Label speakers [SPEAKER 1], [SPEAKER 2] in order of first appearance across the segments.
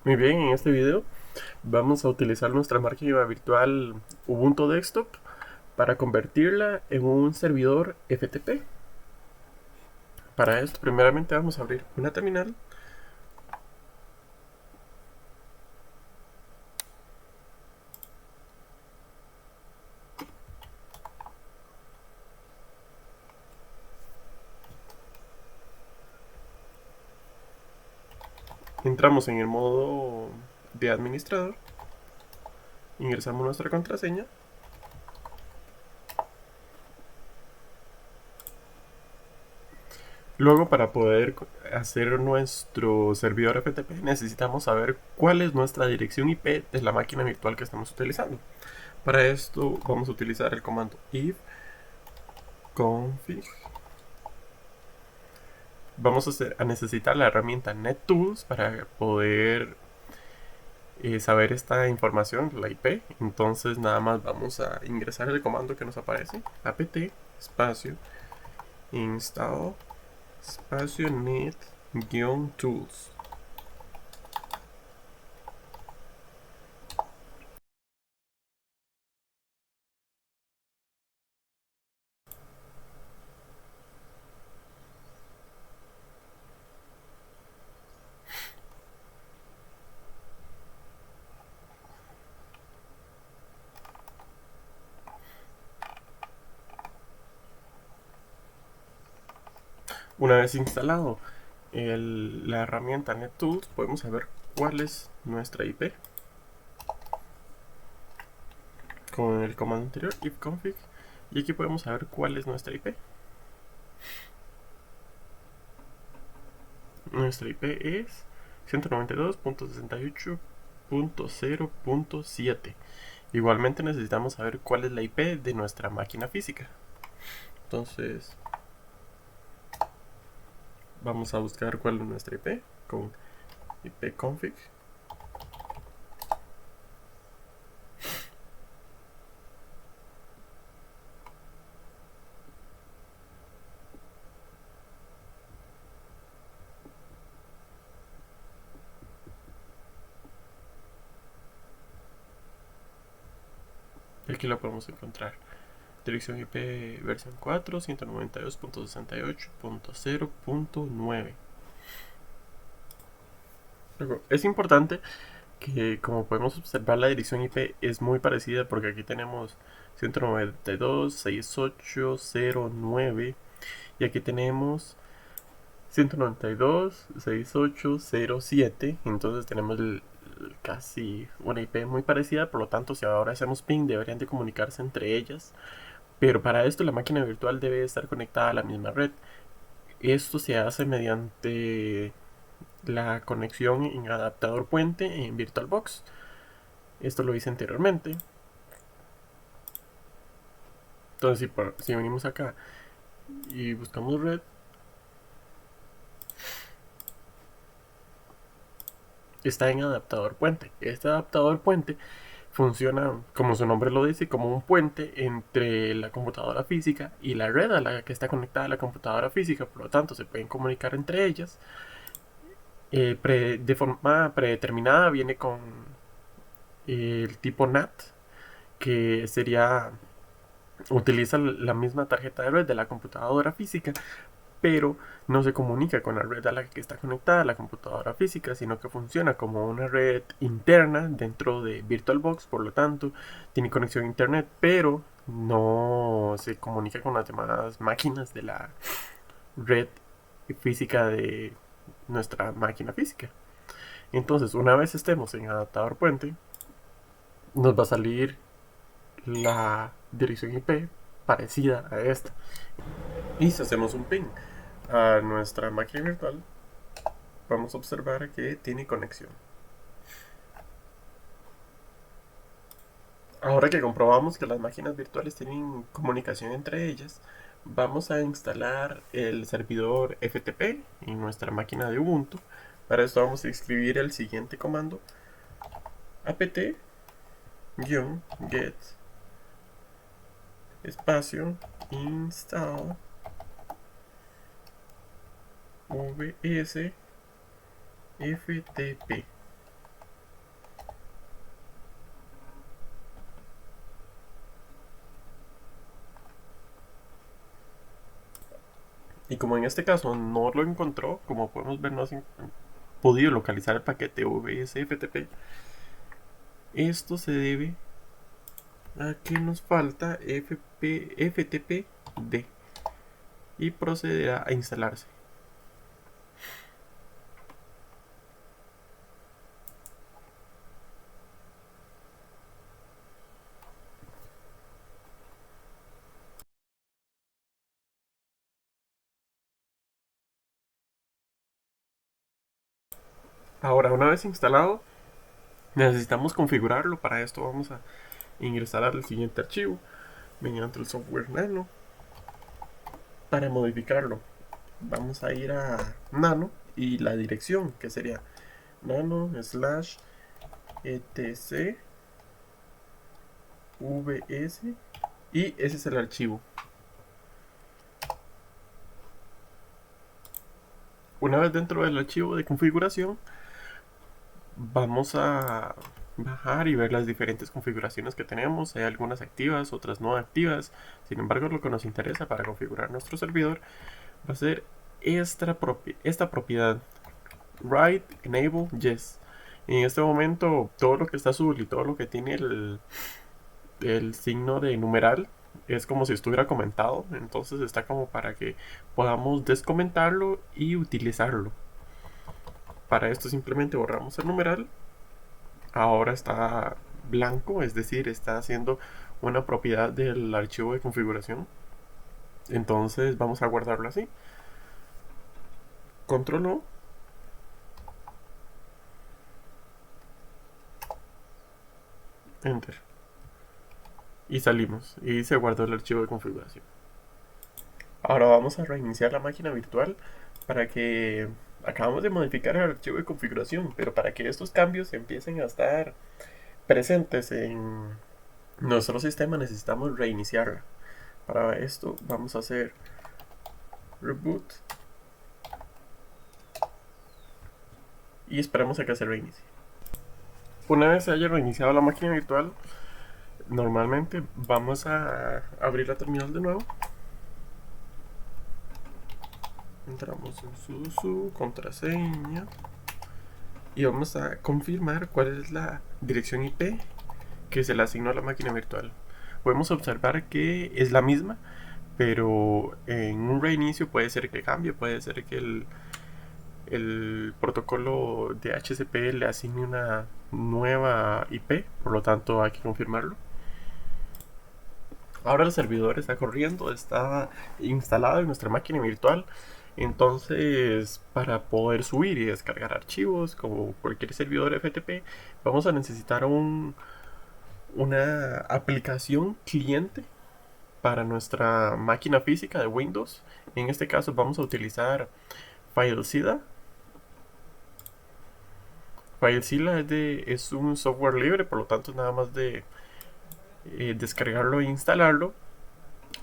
[SPEAKER 1] Muy bien, en este video vamos a utilizar nuestra máquina virtual Ubuntu Desktop para convertirla en un servidor FTP. Para esto, primeramente vamos a abrir una terminal. Entramos en el modo de administrador, ingresamos nuestra contraseña. Luego, para poder hacer nuestro servidor FTP, necesitamos saber cuál es nuestra dirección IP de la máquina virtual que estamos utilizando. Para esto vamos a utilizar el comando if config. Vamos a necesitar la herramienta NetTools para poder saber esta información, la IP. Entonces nada más vamos a ingresar el comando que nos aparece, apt espacio install espacio net-tools. Una vez instalado la herramienta NetTools, podemos saber cuál es nuestra IP con el comando anterior ifconfig, y aquí podemos saber cuál es nuestra IP. Nuestra IP es 192.68.0.7. Igualmente necesitamos saber cuál es la IP de nuestra máquina física. Entonces vamos a buscar cuál es nuestra IP con ipconfig. Y aquí lo podemos encontrar. Dirección IP versión 4, 192.68.0.9. Luego, es importante que, como podemos observar, la dirección IP es muy parecida porque aquí tenemos 192.68.0.9 y aquí tenemos 192.68.0.7. Entonces tenemos casi una IP muy parecida, por lo tanto si ahora hacemos ping deberían de comunicarse entre ellas, pero para esto la máquina virtual debe estar conectada a la misma red. Esto se hace mediante la conexión en adaptador puente en VirtualBox. Esto lo hice anteriormente. Entonces si venimos acá y buscamos red, está en adaptador puente. Este adaptador puente funciona, como su nombre lo dice, como un puente entre la computadora física y la red a la que está conectada la computadora física. Por lo tanto, se pueden comunicar entre ellas. De forma predeterminada viene con el tipo NAT, que sería utiliza la misma tarjeta de red de la computadora física, pero no se comunica con la red a la que está conectada la computadora física, sino que funciona como una red interna dentro de VirtualBox. Por lo tanto tiene conexión a internet, pero no se comunica con las demás máquinas de la red física de nuestra máquina física. Entonces, una vez estemos en adaptador puente, nos va a salir la dirección IP parecida a esta. Y si hacemos un ping a nuestra máquina virtual, vamos a observar que tiene conexión. Ahora que comprobamos que las máquinas virtuales tienen comunicación entre ellas, vamos a instalar el servidor FTP en nuestra máquina de Ubuntu. Para esto vamos a escribir el siguiente comando: apt-get espacio install vs ftp. Y como en este caso no lo encontró, como podemos ver, no ha podido localizar el paquete VSFTP, esto se debe a que nos falta FTPD y procederá a instalarse. Ahora, una vez instalado, necesitamos configurarlo. Para esto vamos a ingresar al siguiente archivo mediante el software Nano. Para modificarlo, vamos a ir a Nano y la dirección, que sería nano slash etc vs, y ese es el archivo. Una vez dentro del archivo de configuración, vamos a bajar y ver las diferentes configuraciones que tenemos. Hay algunas activas, otras no activas. Sin embargo, lo que nos interesa para configurar nuestro servidor va a ser esta propiedad, write enable yes. En este momento, todo lo que está azul y todo lo que tiene el signo de numeral es como si estuviera comentado. Entonces está como para que podamos descomentarlo y utilizarlo. Para esto simplemente borramos el numeral. Ahora está blanco, es decir, está haciendo una propiedad del archivo de configuración. Entonces vamos a guardarlo así. Control O. Enter. Y salimos. Y se guardó el archivo de configuración. Ahora vamos a reiniciar la máquina virtual para que... Acabamos de modificar el archivo de configuración, pero para que estos cambios empiecen a estar presentes en nuestro sistema necesitamos reiniciarla. Para esto vamos a hacer reboot y esperamos a que se reinicie. Una vez se haya reiniciado la máquina virtual, normalmente vamos a abrir la terminal de nuevo. Entramos en su contraseña y vamos a confirmar cuál es la dirección IP que se le asignó a la máquina virtual. Podemos observar que es la misma, pero en un reinicio puede ser que cambie, puede ser que el protocolo de HCP le asigne una nueva IP, por lo tanto hay que confirmarlo. Ahora el servidor está corriendo, está instalado en nuestra máquina virtual. Entonces, para poder subir y descargar archivos, como cualquier servidor FTP, vamos a necesitar una aplicación cliente para nuestra máquina física de Windows. En este caso vamos a utilizar FileZilla. FileZilla es un software libre, por lo tanto nada más de descargarlo e instalarlo.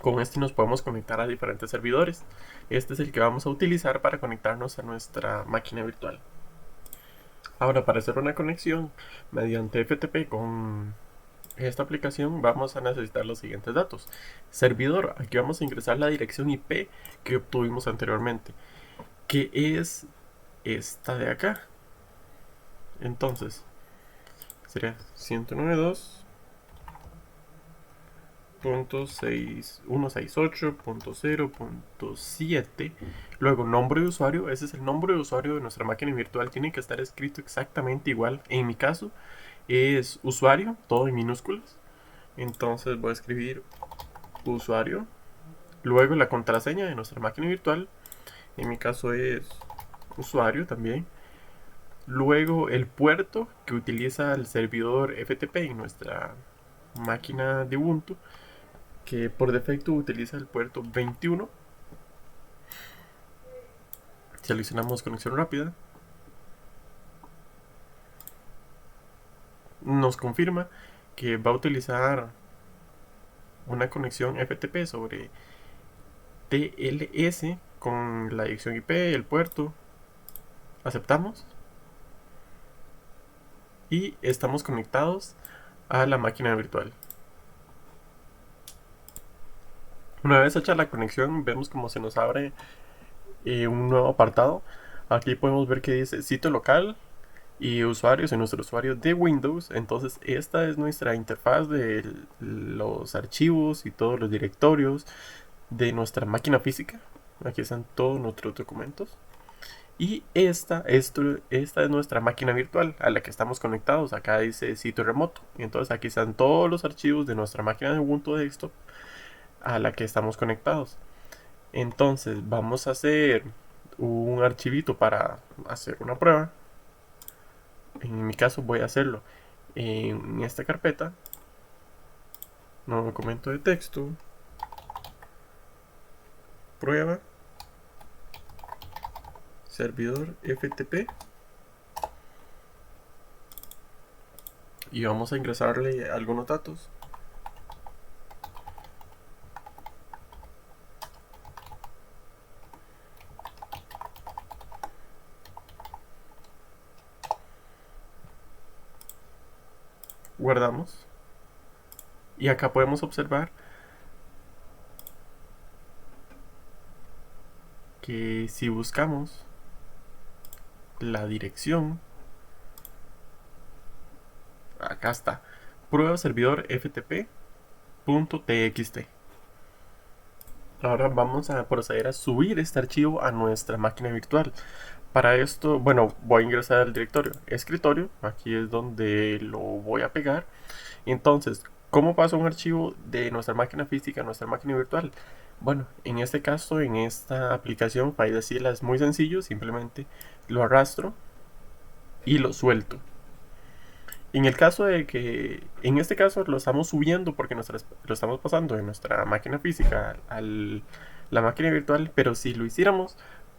[SPEAKER 1] Con este nos podemos conectar a diferentes servidores. Este es el que vamos a utilizar para conectarnos a nuestra máquina virtual. Ahora, para hacer una conexión mediante FTP con esta aplicación vamos a necesitar los siguientes datos. Servidor, aquí vamos a ingresar la dirección IP que obtuvimos anteriormente, que es esta de acá. Entonces, sería 192.168.0.7. Luego nombre de usuario, ese es el nombre de usuario de nuestra máquina virtual, tiene que estar escrito exactamente igual. En mi caso es usuario, todo en minúsculas. Entonces voy a escribir usuario. Luego la contraseña de nuestra máquina virtual, en mi caso es usuario también. Luego el puerto que utiliza el servidor FTP en nuestra máquina de Ubuntu, que por defecto utiliza el puerto 21. Seleccionamos conexión rápida. Nos confirma que va a utilizar una conexión FTP sobre TLS con la dirección IP, el puerto. Aceptamos. Y estamos conectados a la máquina virtual. Una vez hecha la conexión, vemos como se nos abre un nuevo apartado. Aquí podemos ver que dice sitio local y usuarios en nuestro usuario de Windows. Entonces esta es nuestra interfaz de los archivos y todos los directorios de nuestra máquina física. Aquí están todos nuestros documentos. Y esta es nuestra máquina virtual a la que estamos conectados. Acá dice sitio remoto. Y entonces aquí están todos los archivos de nuestra máquina de Ubuntu Desktop a la que estamos conectados. Entonces vamos a hacer un archivito para hacer una prueba. En mi caso voy a hacerlo en esta carpeta. Nuevo documento de texto. Prueba. Servidor FTP. Y vamos a ingresarle algunos datos. Guardamos. Y acá podemos observar que si buscamos la dirección, acá está, prueba servidor ftp.txt. Ahora vamos a proceder a subir este archivo a nuestra máquina virtual. Para esto, bueno, voy a ingresar al directorio escritorio, aquí es donde lo voy a pegar. Entonces, ¿cómo pasa un archivo de nuestra máquina física a nuestra máquina virtual? Bueno, en este caso, en esta aplicación, FileZilla es muy sencillo, simplemente lo arrastro y lo suelto. En el caso de que, en este caso lo estamos subiendo porque lo estamos pasando de nuestra máquina física a la máquina virtual, pero si lo hiciéramos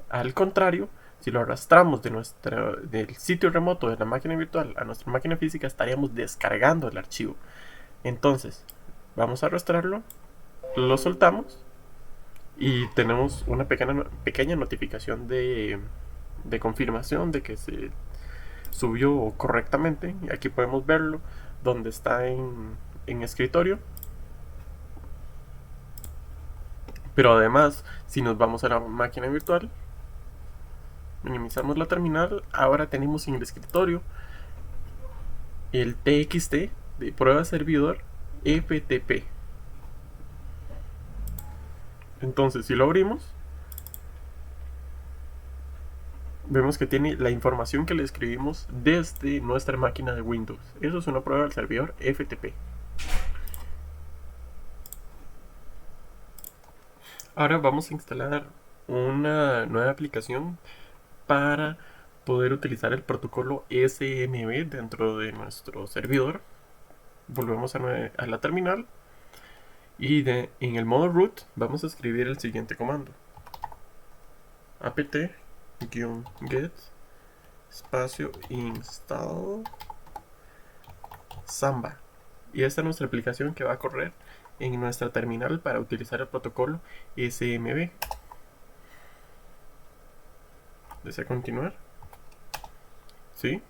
[SPEAKER 1] al contrario, si lo arrastramos del sitio remoto de la máquina virtual a nuestra máquina física, estaríamos descargando el archivo. Entonces, vamos a arrastrarlo, lo soltamos y tenemos una pequeña notificación de confirmación de que se subió correctamente. Y aquí podemos verlo donde está en escritorio. Pero además, si nos vamos a la máquina virtual, minimizamos la terminal, ahora tenemos en el escritorio el TXT de prueba servidor FTP. Entonces, si lo abrimos, vemos que tiene la información que le escribimos desde nuestra máquina de Windows. Eso es una prueba del servidor FTP. Ahora vamos a instalar una nueva aplicación para poder utilizar el protocolo SMB dentro de nuestro servidor. Volvemos a la terminal y en el modo root vamos a escribir el siguiente comando: apt-get espacio install Samba. Y esta es nuestra aplicación que va a correr en nuestra terminal para utilizar el protocolo SMB. ¿Desea continuar? ¿Sí?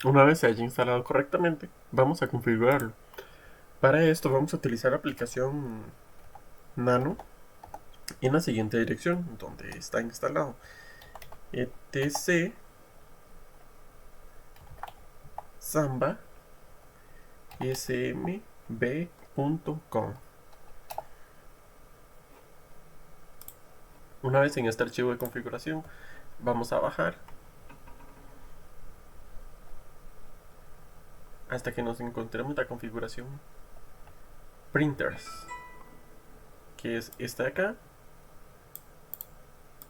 [SPEAKER 1] Una vez se haya instalado correctamente, vamos a configurarlo. Para esto vamos a utilizar la aplicación Nano en la siguiente dirección donde está instalado: etc samba smb.com. Una vez en este archivo de configuración, vamos a bajar hasta que nos encontremos la configuración printers, que es esta de acá.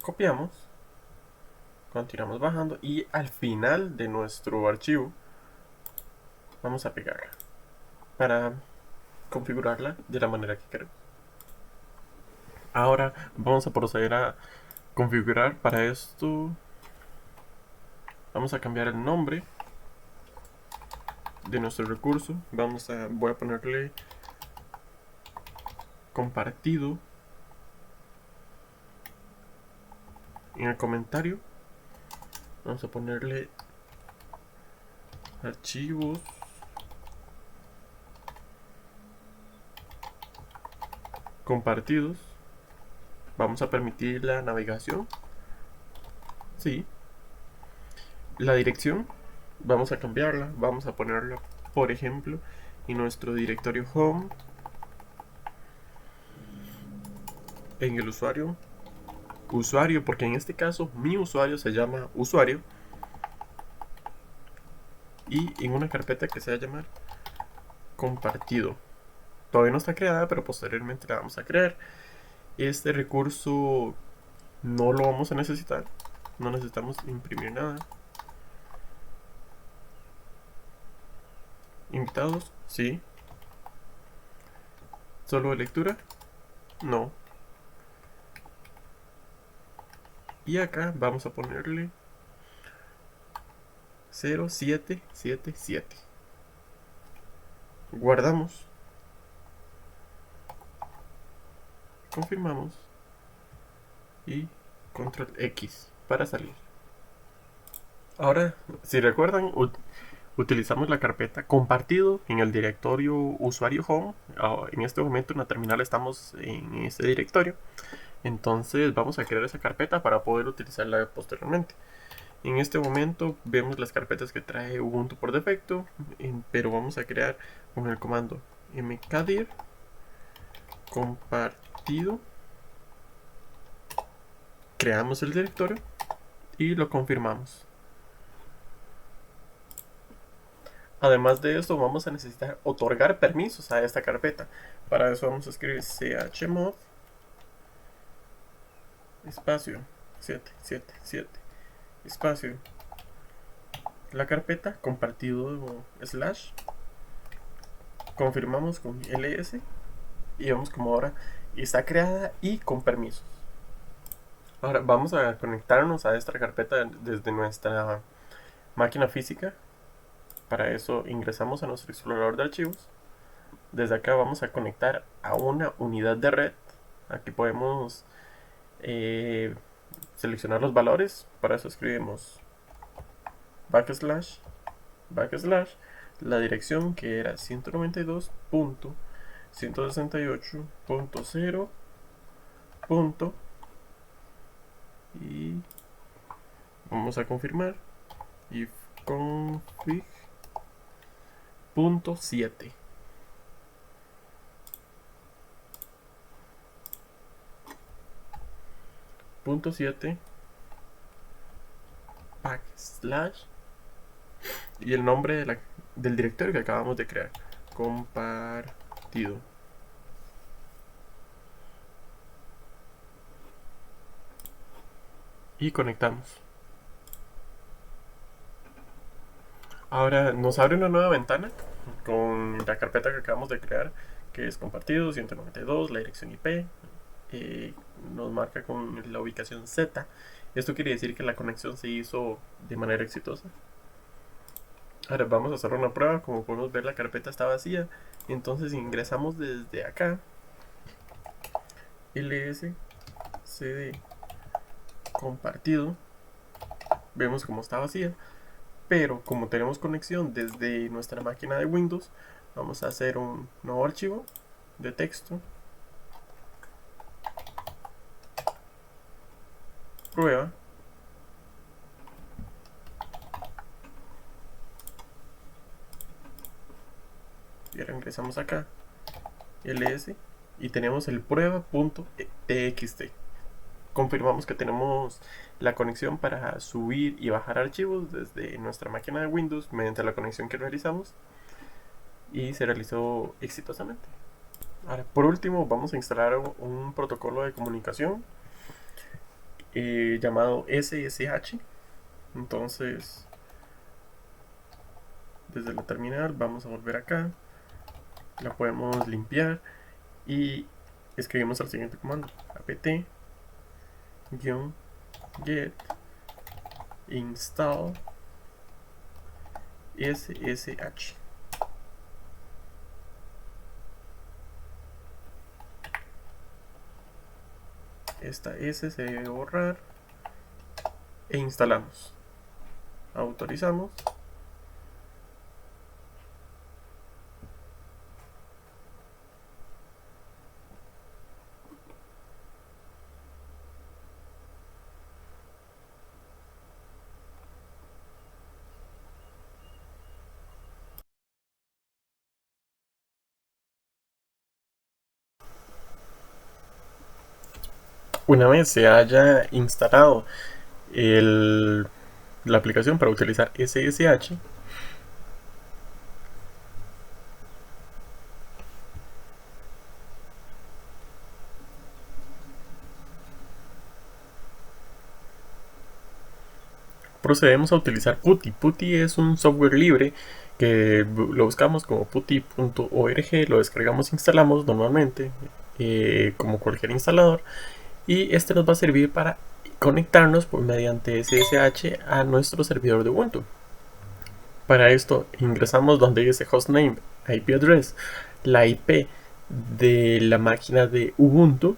[SPEAKER 1] Copiamos Continuamos bajando y al final de nuestro archivo vamos a pegarla para configurarla de la manera que queremos. Ahora vamos a proceder a configurar. Para esto vamos a cambiar el nombre de nuestro recurso. Voy a ponerle compartido en el comentario. Vamos a ponerle archivos compartidos. Vamos a permitir la navegación. Sí. La dirección vamos a cambiarla. Vamos a ponerla, por ejemplo, en nuestro directorio home. En el usuario, porque en este caso mi usuario se llama usuario, y en una carpeta que se va a llamar compartido. Todavía no está creada, pero posteriormente la vamos a crear. Este recurso no lo vamos a necesitar, no necesitamos imprimir nada. Invitados, sí. Solo de lectura, no. Y acá vamos a ponerle 0777. Guardamos. Confirmamos. Y control X para salir. Ahora, si recuerdan, utilizamos la carpeta compartido en el directorio usuario home. En este momento en la terminal estamos en ese directorio. Entonces vamos a crear esa carpeta para poder utilizarla posteriormente. En este momento vemos las carpetas que trae Ubuntu por defecto, pero vamos a crear con el comando mkdir compartido. Creamos el directorio y lo confirmamos. Además de esto, vamos a necesitar otorgar permisos a esta carpeta. Para eso vamos a escribir chmod espacio 777 espacio la carpeta compartido slash. Confirmamos con ls y vemos como ahora está creada y con permisos. Ahora vamos a conectarnos a esta carpeta desde nuestra máquina física. Para eso ingresamos a nuestro explorador de archivos. Desde acá vamos a conectar a una unidad de red. Aquí podemos seleccionar los valores. Para eso escribimos backslash la dirección, que era 192.168.0. y vamos a confirmar if config .7. Backslash y el nombre del directorio que acabamos de crear, compartido. Y conectamos. Ahora nos abre una nueva ventana con la carpeta que acabamos de crear, que es compartido 192, la dirección IP. Nos marca con la ubicación Z. Esto quiere decir que la conexión se hizo de manera exitosa. Ahora vamos a hacer una prueba. Como podemos ver, la carpeta está vacía. Entonces ingresamos desde acá ls cd compartido. Vemos como está vacía, pero como tenemos conexión desde nuestra máquina de Windows, vamos a hacer un nuevo archivo de texto, prueba, y ahora ingresamos acá ls y tenemos el prueba.txt. Confirmamos que tenemos la conexión para subir y bajar archivos desde nuestra máquina de Windows mediante la conexión que realizamos, y se realizó exitosamente. Ahora, por último, vamos a instalar un protocolo de comunicación llamado SSH. Entonces, desde la terminal vamos a volver acá, la podemos limpiar y escribimos el siguiente comando: apt-get install ssh. Esta S se debe borrar e instalamos. Autorizamos. Una vez se haya instalado la aplicación para utilizar SSH, procedemos a utilizar PuTTY. PuTTY es un software libre que lo buscamos como putty.org, lo descargamos e instalamos normalmente como cualquier instalador, y este nos va a servir para conectarnos mediante SSH a nuestro servidor de Ubuntu. Para esto ingresamos donde dice hostname, IP address, la IP de la máquina de Ubuntu.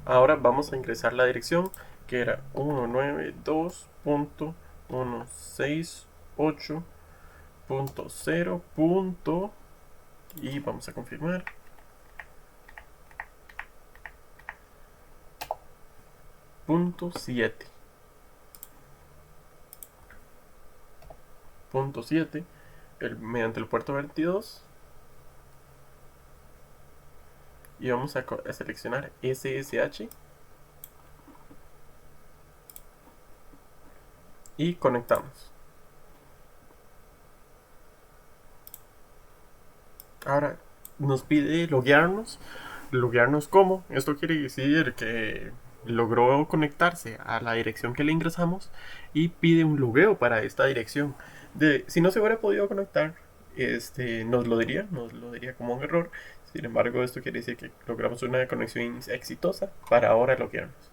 [SPEAKER 1] Ahora vamos a ingresar la dirección, que era 192.168.0. Y vamos a confirmar. Punto 7. Punto 7. Mediante el puerto 22. Y vamos a seleccionar SSH. Y conectamos. Ahora nos pide loguearnos. ¿Loguearnos cómo? Esto quiere decir que logró conectarse a la dirección que le ingresamos y pide un logueo para esta dirección. Si no se hubiera podido conectar, nos lo diría como un error. Sin embargo, esto quiere decir que logramos una conexión exitosa para ahora loguearnos.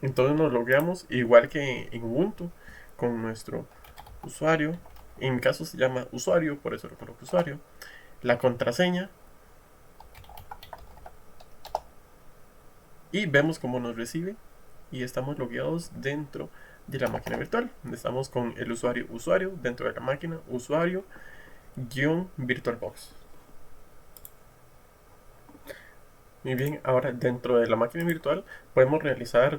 [SPEAKER 1] Entonces nos logueamos igual que en Ubuntu con nuestro usuario. En mi caso se llama usuario, por eso lo coloco usuario. La contraseña. Y vemos cómo nos recibe. Y estamos logueados dentro de la máquina virtual. Estamos con el usuario dentro de la máquina usuario-VirtualBox. Muy bien, ahora dentro de la máquina virtual podemos realizar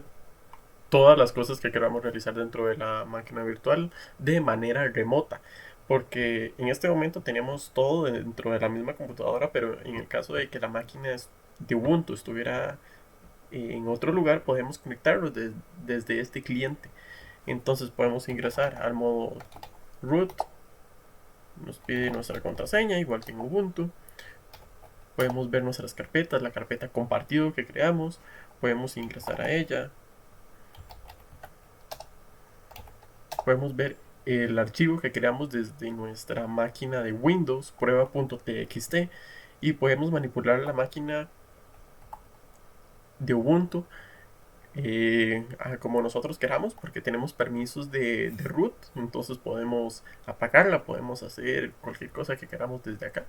[SPEAKER 1] todas las cosas que queramos realizar dentro de la máquina virtual de manera remota. Porque en este momento teníamos todo dentro de la misma computadora, pero en el caso de que la máquina de Ubuntu estuviera en otro lugar, podemos conectarlo desde este cliente. Entonces podemos ingresar al modo root, nos pide nuestra contraseña, igual que en Ubuntu. Podemos ver nuestras carpetas, la carpeta compartido que creamos, podemos ingresar a ella. Podemos ver el archivo que creamos desde nuestra máquina de Windows, prueba.txt, y podemos manipular la máquina de Ubuntu como nosotros queramos, porque tenemos permisos de root. Entonces podemos apagarla, podemos hacer cualquier cosa que queramos desde acá,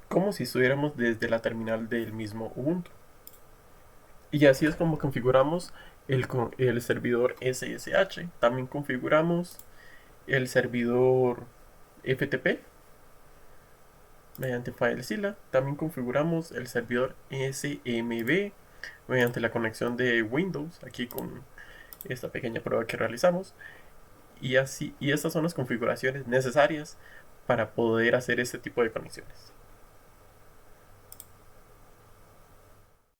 [SPEAKER 1] como si estuviéramos desde la terminal del mismo Ubuntu. Y así es como configuramos el servidor SSH. También configuramos el servidor FTP mediante FileZilla. También configuramos el servidor SMB mediante la conexión de Windows, aquí con esta pequeña prueba que realizamos. Y estas son las configuraciones necesarias para poder hacer este tipo de conexiones.